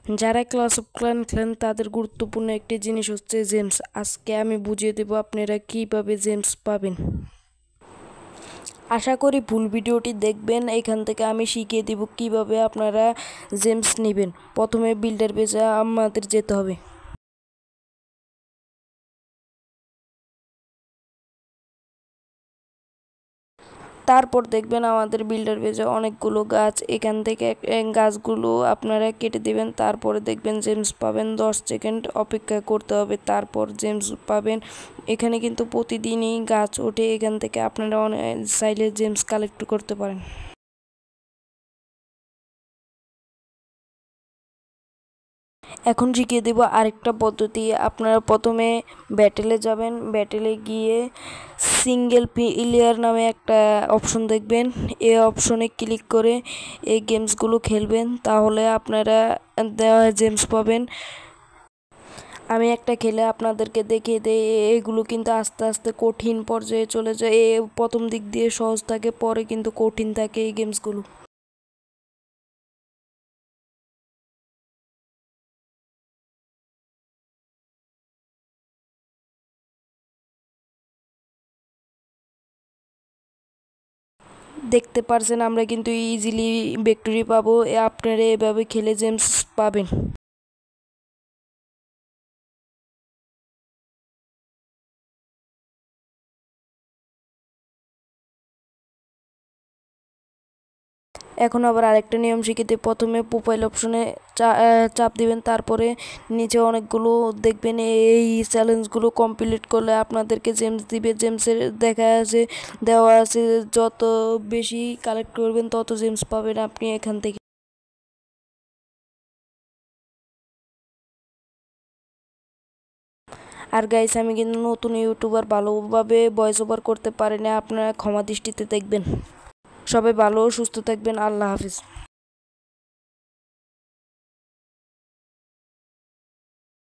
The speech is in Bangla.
যারা ক্লাস অফ ক্ল্যান খেলেন তাদের গুরুত্বপূর্ণ একটি জিনিস হচ্ছে জেমস। আজকে আমি বুঝিয়ে দেব আপনারা কিভাবে জেমস পাবেন। আশা করি ফুল ভিডিওটি দেখবেন। এখান থেকে আমি শিখিয়ে দেব কিভাবে আপনারা জেমস নেবেন। প্রথমে বিল্ডার পেজে আমাদের যেতে হবে। তারপর দেখবেন আমাদের বিল্ডার পেজে অনেকগুলো গাছ। এখান থেকে গাছগুলো আপনারা কেটে দেবেন। তারপরে দেখবেন জেমস পাবেন। 10 সেকেন্ড অপেক্ষা করতে হবে, তারপর জেমস পাবেন। এখানে কিন্তু প্রতিদিনই গাছ ওঠে। এখান থেকে আপনারা চাইলে জেমস কালেক্ট করতে পারেন। এখন শিখিয়ে দেব আরেকটা পদ্ধতি। আপনারা প্রথমে ব্যাটেলে যাবেন। ব্যাটেলে গিয়ে সিঙ্গেল প্লেয়ার নামে একটা অপশন দেখবেন। এই অপশনে ক্লিক করে এই গেমসগুলো খেলবেন, তাহলে আপনারা জেমস পাবেন। আমি একটা খেলে আপনাদেরকে দেখিয়ে দিই। এগুলো কিন্তু আস্তে আস্তে কঠিন পর্যায়ে চলে যায়। প্রথম দিক দিয়ে সহজ থাকে, পরে কিন্তু কঠিন থাকে এই গেমসগুলো। দেখতে পারছেন আমরা কিন্তু ইজিলি ভিক্টরি পাবো। আপনারা এভাবে খেলে জেমস পাবেন। এখন আবার আরেকটা নিয়ম শিখিতে, প্রথমে প্রোফাইল অপশনে চাপ দিবেন। তারপরে নিচে অনেকগুলো দেখবেন, এই চ্যালেঞ্জগুলো কমপ্লিট করলে আপনাদেরকে জেমস দিবে। জেমসের দেওয়া আছে যত বেশি কালেক্ট করবেন তত জেমস পাবেন আপনি এখান থেকে। আর গাইস, আমি কিন্তু নতুন ইউটিউবার, ভালোভাবে ভয়েস ওভার করতে পারি না, আপনারা ক্ষমা দৃষ্টিতে দেখবেন। সবাই ভালো ও সুস্থ থাকবেন। আল্লাহ হাফিজ।